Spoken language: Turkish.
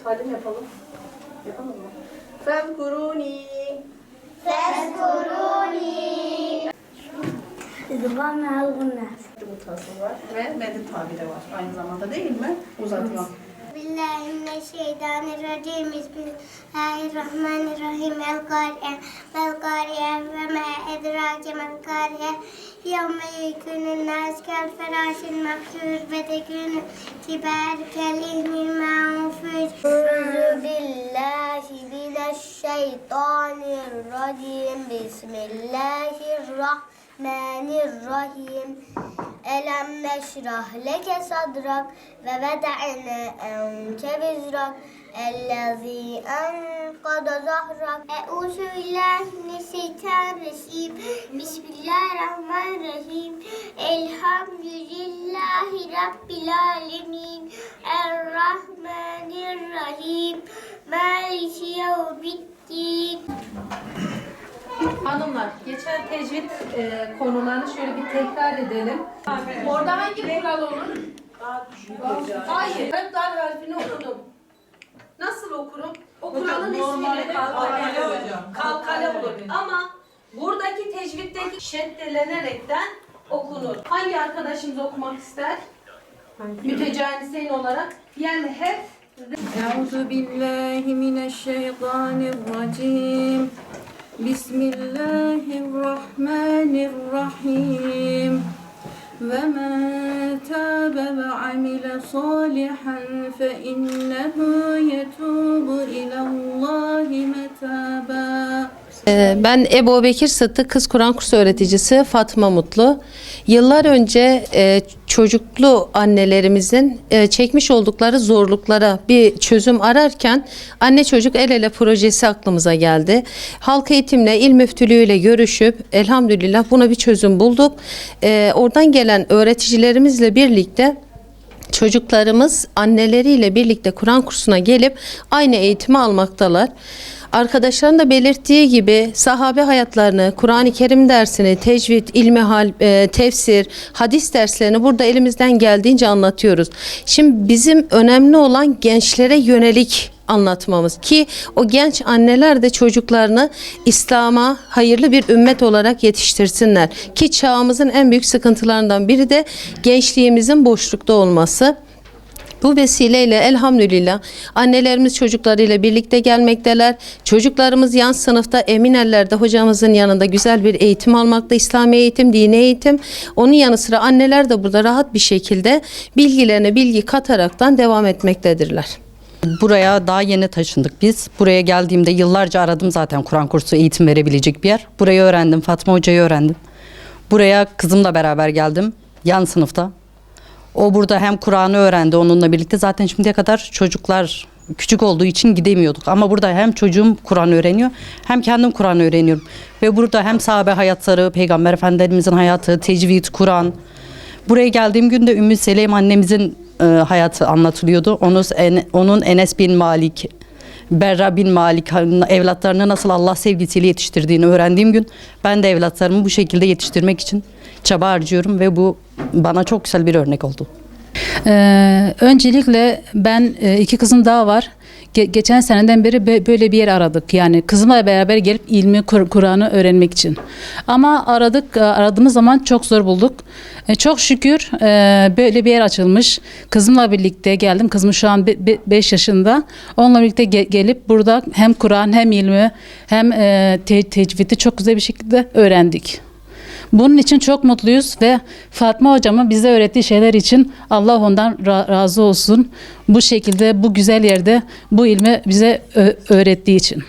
Hadi yapalım. Yapalım mı? Fezkuruni. Rıdvan ve Algunlar. Mutası var ve medit tabiri var aynı zamanda değil mi? Uzatma. Bismillahirrahmanirrahim. Bismillahirrahmanirrahim. El-Kariye ve ma edrake mel-Kariye. Yevme yekûnün nâs kel-ferâşil mebsûs ve tekûnü tibâr kel-ihmil ma'ufûs. Euzu billahi mineşşeytanirracim. Bismillahirrahmanirrahim. Elem neşrah leke sadrak ve veda'ne enke vizrak ellezî enkada zahrak. Euzu billahi mineşşeytanirracim. Bismillahirrahmanirrahim. Elhamdülillahi rabbil alemin. Errahmanirrahim. Maliki yevmiddin. Hanımlar, geçen tecvid konularını şöyle bir tekrar edelim. Orada hangi kural olur? Hayır, ben dar harfini okudum. Nasıl okurum? O kuralın ismiyle kalkale olur. Ama buradaki tecviddeki şeddelenerekten okunur. Hangi arkadaşımız okumak ister? Mütecaniseyn olarak. Yani hep Euzu billahi mineşşeytanirracim. Bismillahirrahmanirrahim. Ve men tâbe ve amile salihan fe innehu yetubu ilallahi metâbâ. Ben Ebu Bekir Sıddık Kız Kur'an kursu öğreticisi Fatma Mutlu. Yıllar önce çocuklu annelerimizin çekmiş oldukları zorluklara bir çözüm ararken anne çocuk el ele projesi aklımıza geldi. Halk eğitimle, il müftülüğüyle görüşüp elhamdülillah buna bir çözüm bulduk. Oradan gelen öğreticilerimizle birlikte çocuklarımız anneleriyle birlikte Kur'an kursuna gelip aynı eğitimi almaktalar. Arkadaşların da belirttiği gibi sahabe hayatlarını, Kur'an-ı Kerim dersini, tecvid, ilmihal, tefsir, hadis derslerini burada elimizden geldiğince anlatıyoruz. Şimdi bizim önemli olan gençlere yönelik anlatmamız ki o genç anneler de çocuklarını İslam'a hayırlı bir ümmet olarak yetiştirsinler. Ki çağımızın en büyük sıkıntılarından biri de gençliğimizin boşlukta olması. Bu vesileyle elhamdülillah annelerimiz çocuklarıyla birlikte gelmekteler. Çocuklarımız yan sınıfta emin ellerde hocamızın yanında güzel bir eğitim almakta. İslami eğitim, dini eğitim. Onun yanı sıra anneler de burada rahat bir şekilde bilgilerine bilgi kataraktan devam etmektedirler. Buraya daha yeni taşındık biz. Buraya geldiğimde yıllarca aradım zaten Kur'an kursu eğitim verebilecek bir yer. Burayı öğrendim, Fatma Hoca'yı öğrendim. Buraya kızımla beraber geldim, yan sınıfta. O burada hem Kur'an'ı öğrendi onunla birlikte. Zaten şimdiye kadar çocuklar küçük olduğu için gidemiyorduk. Ama burada hem çocuğum Kur'an öğreniyor hem kendim Kur'an öğreniyorum. Ve burada hem sahabe hayatları, Peygamber Efendimizin hayatı, tecvid, Kur'an. Buraya geldiğim gün de Ümmü Selem annemizin hayatı anlatılıyordu. Onun Enes bin Malik, Berra bin Malik evlatlarını nasıl Allah sevgisiyle yetiştirdiğini öğrendiğim gün ben de evlatlarımı bu şekilde yetiştirmek için çaba harcıyorum ve bu bana çok güzel bir örnek oldu. Öncelikle ben iki kızım daha var. Geçen seneden beri böyle bir yer aradık. Yani kızımla beraber gelip ilmi Kur'an'ı öğrenmek için. Ama aradığımız zaman çok zor bulduk. Çok şükür böyle bir yer açılmış. Kızımla birlikte geldim. Kızım şu an 5 yaşında. Onunla birlikte gelip burada hem Kur'an hem ilmi hem tecvidi çok güzel bir şekilde öğrendik. Bunun için çok mutluyuz ve Fatma hocamın bize öğrettiği şeyler için Allah ondan razı olsun. Bu şekilde bu güzel yerde bu ilmi bize öğrettiği için.